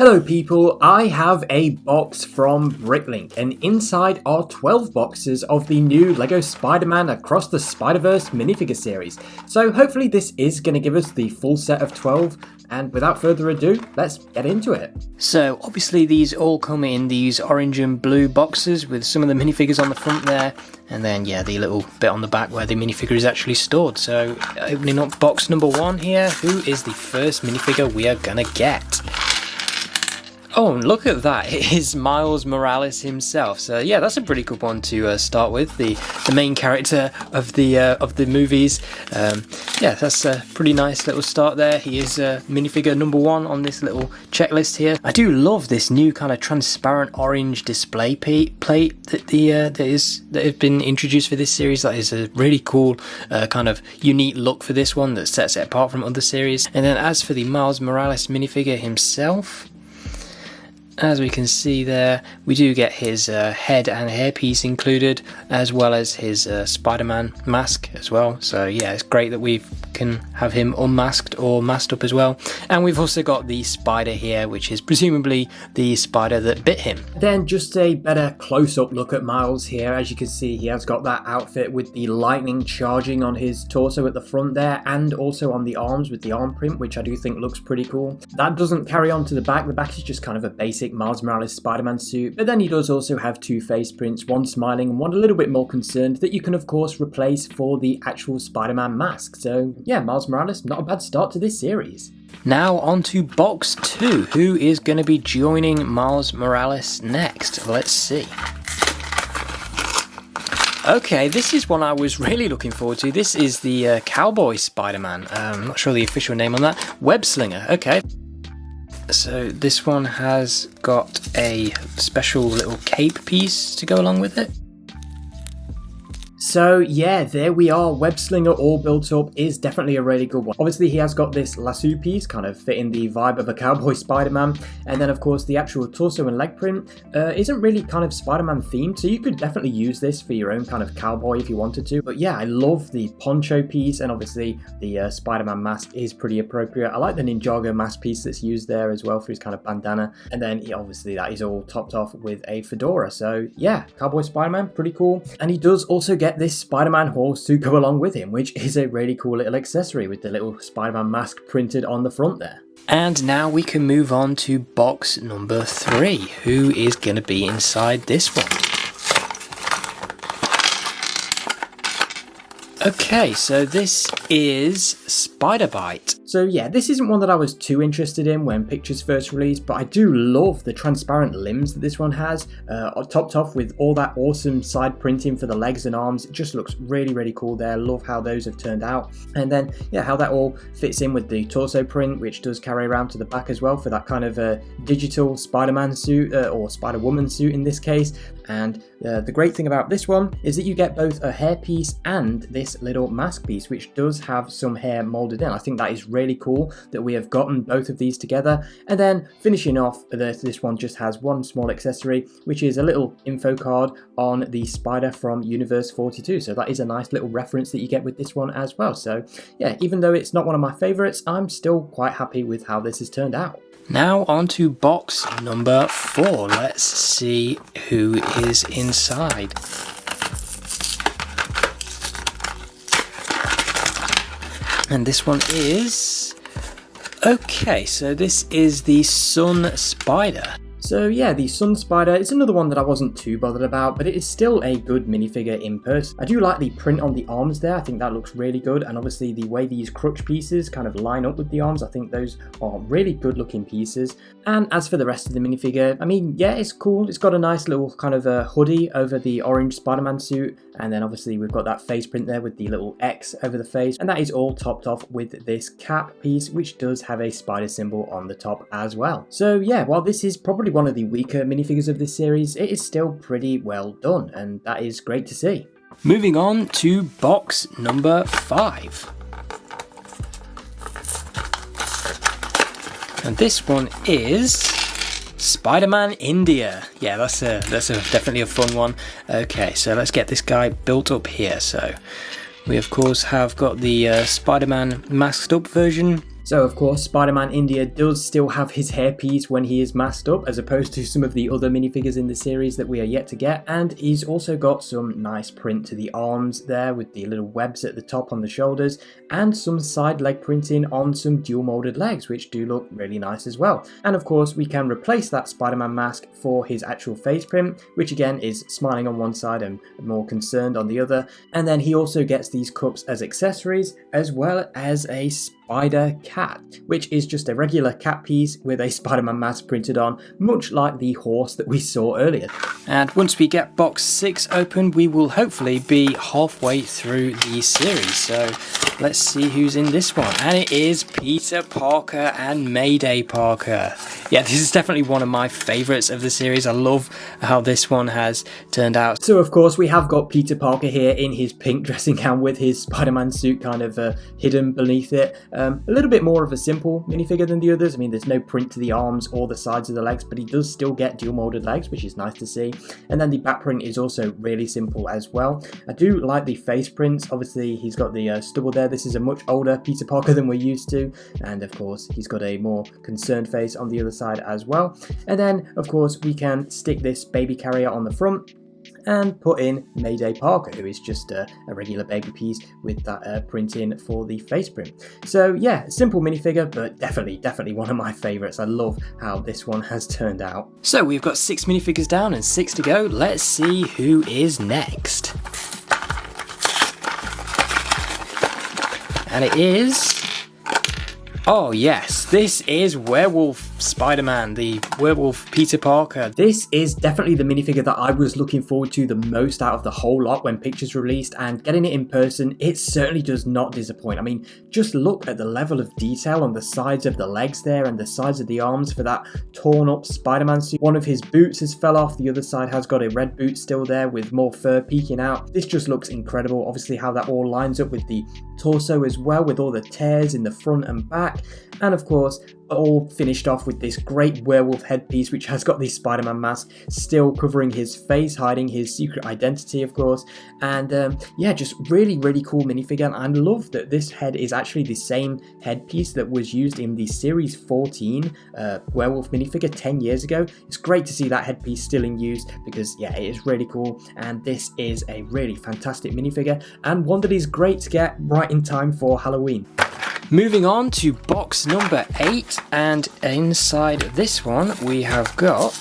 Hello people, I have a box from Bricklink and inside are 12 boxes of the new LEGO Spider-Man Across the Spiderverse minifigure series. So hopefully this is going to give us the full set of 12 and without further ado, let's get into it. So obviously these all come in these orange and blue boxes with some of the minifigures on the front there and then the little bit on the back where the minifigure is actually stored. So opening up box number 1 here, who is the first minifigure we are going to get? Oh, and look at that, it is Miles Morales himself. So yeah, that's a pretty good one to start with, the main character of the movies. Yeah, that's a pretty nice little start there. He is minifigure number 1 on this little checklist here. I do love this new kind of transparent orange display plate that have been introduced for this series. That is a really cool kind of unique look for this one that sets it apart from other series. And then as for the Miles Morales minifigure himself, as we can see there, we do get his head and hairpiece included, as well as his Spider-Man mask as well. So yeah, it's great that we can have him unmasked or masked up as well. And we've also got the spider here, which is presumably the spider that bit him. Then just a better close-up look at Miles here. As you can see, he has got that outfit with the lightning charging on his torso at the front there, and also on the arms with the arm print, which I do think looks pretty cool. That doesn't carry on to the back. The back is just kind of a basic Miles Morales Spider-Man suit, but then he does also have 2 face prints, one smiling and one a little bit more concerned, that you can of course replace for the actual Spider-Man mask. So yeah, Miles Morales, not a bad start to this series. Now on to box 2, who is going to be joining Miles Morales next? Let's see. Okay, this is one I was really looking forward to. This is the Cowboy Spider-Man. I'm not sure the official name on that. Web Slinger, okay. So this one has got a special little cape piece to go along with it. So yeah, there we are. Web Slinger all built up is definitely a really good one. Obviously he has got this lasso piece kind of fitting the vibe of a Cowboy Spider-Man, and then of course the actual torso and leg print isn't really kind of Spider-Man themed, so you could definitely use this for your own kind of cowboy if you wanted to. But yeah, I love the poncho piece, and obviously the Spider-Man mask is pretty appropriate. I like the Ninjago mask piece that's used there as well for his kind of bandana, and then obviously that is all topped off with a fedora. So yeah, Cowboy Spider-Man, pretty cool. And he does also get this Spider-Man horse to go along with him, which is a really cool little accessory with the little Spider-Man mask printed on the front there. And now we can move on to box number 3. Who is going to be inside this one? Okay, so this is Spider-Byte. So yeah, this isn't one that I was too interested in when pictures first released, but I do love the transparent limbs that this one has, topped off with all that awesome side printing for the legs and arms. It just looks really, really cool there. Love how those have turned out. And then, yeah, how that all fits in with the torso print, which does carry around to the back as well for that kind of digital Spider-Man suit, or Spider-Woman suit in this case. And the great thing about this one is that you get both a hair piece and this little mask piece, which does have some hair molded in. I think that is really cool that we have gotten both of these together. And then finishing off, this one just has one small accessory, which is a little info card on the spider from Universe 42. So that is a nice little reference that you get with this one as well. So yeah, even though it's not one of my favorites, I'm still quite happy with how this has turned out. Now on to box number 4. Let's see who is inside. And this one is... okay, so this is the Sun Spider. So yeah, the Sun Spider is another one that I wasn't too bothered about, but it is still a good minifigure in person. I do like the print on the arms there. I think that looks really good, and obviously the way these crutch pieces kind of line up with the arms, I think those are really good looking pieces. And as for the rest of the minifigure, I mean, yeah, it's cool. It's got a nice little kind of a hoodie over the orange Spider-Man suit, and then obviously we've got that face print there with the little X over the face, and that is all topped off with this cap piece, which does have a spider symbol on the top as well. So yeah, while this is probably one of the weaker minifigures of this series, it is still pretty well done, and that is great to see. Moving on to box number 5. And this one is Spider-Man India. Yeah, that's definitely a fun one. Okay, so let's get this guy built up here. So we of course have got the Spider-Man masked up version So of course, Spider-Man India does still have his hairpiece when he is masked up, as opposed to some of the other minifigures in the series that we are yet to get, and he's also got some nice print to the arms there with the little webs at the top on the shoulders, and some side leg printing on some dual molded legs, which do look really nice as well. And of course, we can replace that Spider-Man mask for his actual face print, which again is smiling on one side and more concerned on the other. And then he also gets these cups as accessories, as well as a Spider Cat, which is just a regular cat piece with a Spider-Man mask printed on, much like the horse that we saw earlier. And once we get box 6 open, we will hopefully be halfway through the series. So let's see who's in this one. And it is Peter Parker and Mayday Parker. Yeah, this is definitely one of my favourites of the series. I love how this one has turned out. So of course we have got Peter Parker here in his pink dressing gown with his Spider-Man suit kind of hidden beneath it. A little bit more of a simple minifigure than the others. I mean, there's no print to the arms or the sides of the legs, but he does still get dual molded legs, which is nice to see. And then the back print is also really simple as well. I do like the face prints. Obviously, he's got the stubble there. This is a much older Peter Parker than we're used to. And of course, he's got a more concerned face on the other side as well. And then, of course, we can stick this baby carrier on the front and put in Mayday Parker, who is just a regular baby piece with that printing for the face print. So yeah, simple minifigure, but definitely one of my favourites. I love how this one has turned out. So we've got 6 minifigures down and 6 to go. Let's see who is next. And it is... oh yes, this is Werewolf Spider-Man, the Werewolf Peter Parker. This is definitely the minifigure that I was looking forward to the most out of the whole lot when pictures released, and getting it in person, it certainly does not disappoint. I mean, just look at the level of detail on the sides of the legs there and the sides of the arms for that torn up Spider-Man suit. One of his boots has fell off, the other side has got a red boot still there with more fur peeking out. This just looks incredible. Obviously how that all lines up with the torso as well, with all the tears in the front and back. And of course, all finished off with this great werewolf headpiece, which has got the Spider-Man mask still covering his face, hiding his secret identity, of course. And yeah, just really cool minifigure. And I love that this head is actually the same headpiece that was used in the Series 14 werewolf minifigure 10 years ago. It's great to see that headpiece still in use because, yeah, it is really cool. And this is a really fantastic minifigure and one that is great to get right in time for Halloween. Moving on to box number 8, and inside this one we have got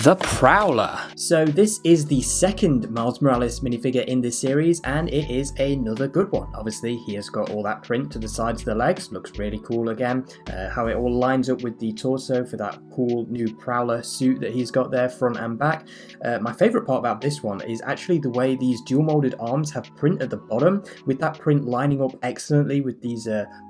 the Prowler. So this is the second Miles Morales minifigure in this series, and it is another good one. Obviously, he has got all that print to the sides of the legs, looks really cool again. How it all lines up with the torso for that cool new Prowler suit that he's got there, front and back. My favourite part about this one is actually the way these dual molded arms have print at the bottom, with that print lining up excellently with these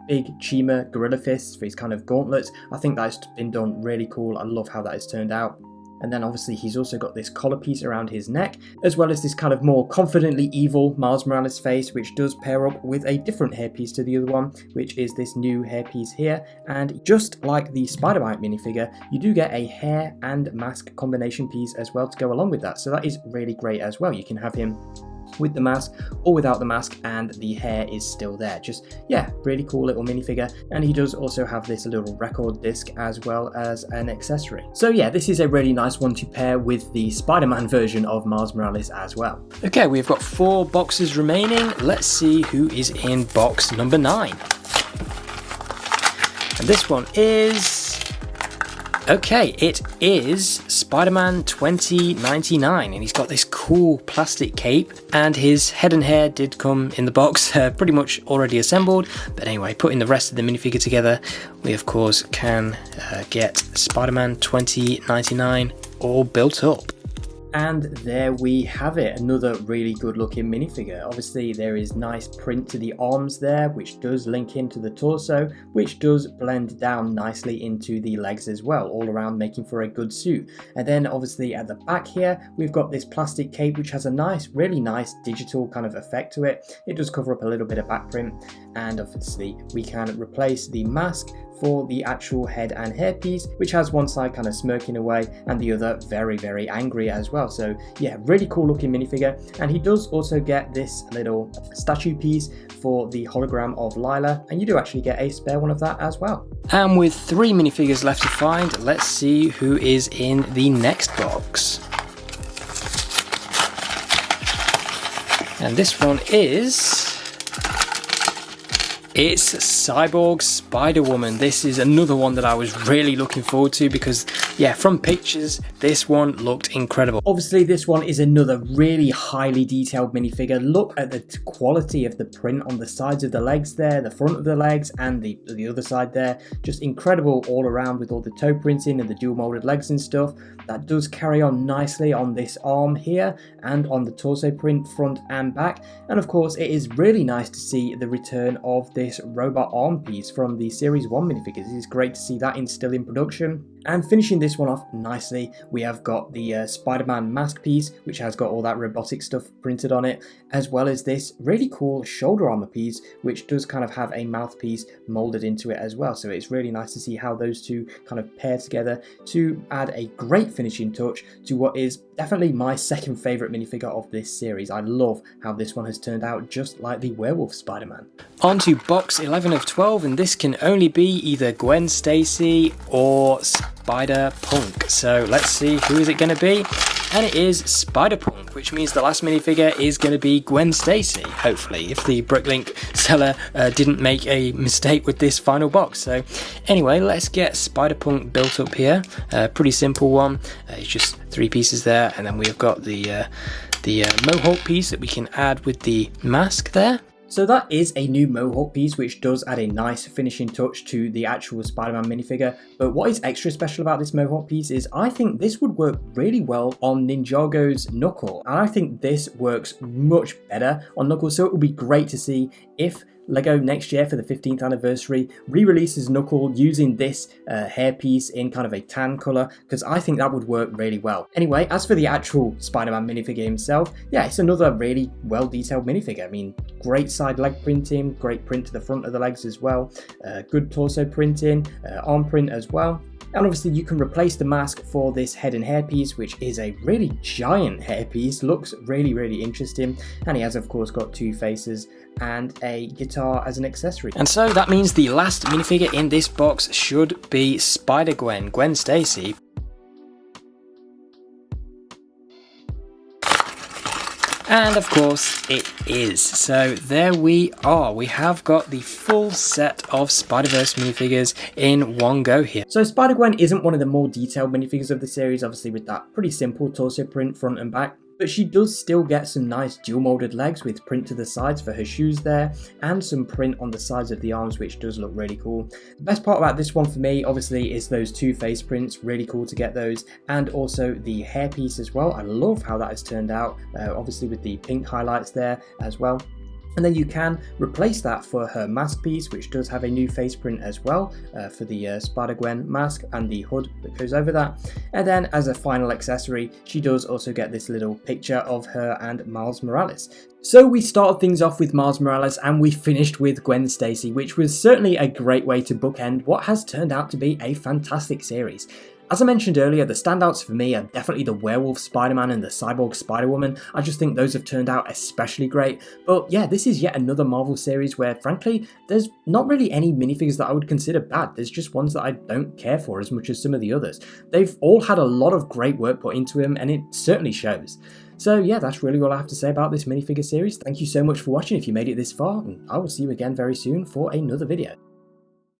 big Chima gorilla fists for his kind of gauntlets. I think that's been done really cool. I love how that has turned out. And then obviously he's also got this collar piece around his neck, as well as this kind of more confidently evil Miles Morales face, which does pair up with a different hairpiece to the other one, which is this new hairpiece here. And just like the Spider-Byte minifigure, you do get a hair and mask combination piece as well to go along with that. So that is really great as well. You can have him with the mask or without the mask, and the hair is still there. Just, yeah, really cool little minifigure. And he does also have this little record disc as well as an accessory. So yeah, this is a really nice one to pair with the Spider-Man version of Miles Morales as well. Okay, we've got 4 boxes remaining. Let's see who is in box number 9. And this one is... okay, it is Spider-Man 2099, and he's got this cool plastic cape, and his head and hair did come in the box, pretty much already assembled. But anyway, putting the rest of the minifigure together, we of course can get Spider-Man 2099 all built up. And there we have it, another really good looking minifigure. Obviously there is nice print to the arms there, which does link into the torso, which does blend down nicely into the legs as well, all around making for a good suit. And then obviously at the back here, we've got this plastic cape, which has a nice, really nice digital kind of effect to it. It does cover up a little bit of back print, and obviously we can replace the mask for the actual head and hairpiece, which has one side kind of smirking away and the other very, very angry as well. So yeah, really cool looking minifigure. And he does also get this little statue piece for the hologram of Lila, and you do actually get a spare one of that as well. And with 3 minifigures left to find, let's see who is in the next box. And this one it's Cyborg Spider-Woman. This is another one that I was really looking forward to because, yeah, from pictures, this one looked incredible. Obviously, this one is another really highly detailed minifigure. Look at the quality of the print on the sides of the legs there, the front of the legs, and the other side there. Just incredible all around with all the toe printing and the dual molded legs and stuff. That does carry on nicely on this arm here and on the torso print front and back. And of course, it is really nice to see the return of this robot arm piece from the Series 1 minifigures. It is great to see that still in production. And finishing this one off nicely, we have got the Spider-Man mask piece, which has got all that robotic stuff printed on it, as well as this really cool shoulder armor piece, which does kind of have a mouthpiece molded into it as well. So it's really nice to see how those two kind of pair together to add a great finishing touch to what is definitely my second favourite minifigure of this series. I love how this one has turned out just like the Werewolf Spider-Man. On to box 11 of 12, and this can only be either Gwen Stacy or Spider-Punk. So let's see, who is it going to be? And it is Spider-Punk, which means the last minifigure is going to be Gwen Stacy, hopefully, if the Bricklink seller didn't make a mistake with this final box. So anyway, let's get Spider-Punk built up here. Pretty simple one. It's just 3 pieces there, and then we've got the Mohawk piece that we can add with the mask there. So that is a new Mohawk piece, which does add a nice finishing touch to the actual Spider-Man minifigure. But what is extra special about this Mohawk piece is I think this would work really well on Ninjago's Knuckle. And I think this works much better on Knuckles. So it would be great to see if LEGO next year for the 15th anniversary re-releases Knuckle using this hairpiece in kind of a tan colour, because I think that would work really well. Anyway, as for the actual Spider-Man minifigure himself, yeah, it's another really well detailed minifigure. I mean, great side leg printing, great print to the front of the legs as well, good torso printing, arm print as well. And obviously you can replace the mask for this head and hairpiece, which is a really giant hairpiece, looks really, really interesting. And he has of course got 2 faces and a guitar as an accessory. And so that means the last minifigure in this box should be Spider-Gwen, Gwen Stacy. And of course it is. So there we are. We have got the full set of Spider-Verse minifigures in one go here. So Spider-Gwen isn't one of the more detailed minifigures of the series, obviously with that pretty simple torso print front and back. But she does still get some nice dual molded legs with print to the sides for her shoes there, and some print on the sides of the arms, which does look really cool. The best part about this one for me obviously is those 2 face prints, really cool to get those, and also the hairpiece as well. I love how that has turned out, obviously with the pink highlights there as well. And then you can replace that for her mask piece, which does have a new face print as well for the Spider-Gwen mask and the hood that goes over that. And then as a final accessory, she does also get this little picture of her and Miles Morales. So we started things off with Miles Morales and we finished with Gwen Stacy, which was certainly a great way to bookend what has turned out to be a fantastic series. As I mentioned earlier, the standouts for me are definitely the Werewolf Spider-Man and the Cyborg Spider-Woman. I just think those have turned out especially great. But yeah, this is yet another Marvel series where, frankly, there's not really any minifigures that I would consider bad. There's just ones that I don't care for as much as some of the others. They've all had a lot of great work put into them, and it certainly shows. So yeah, that's really all I have to say about this minifigure series. Thank you so much for watching if you made it this far, and I will see you again very soon for another video.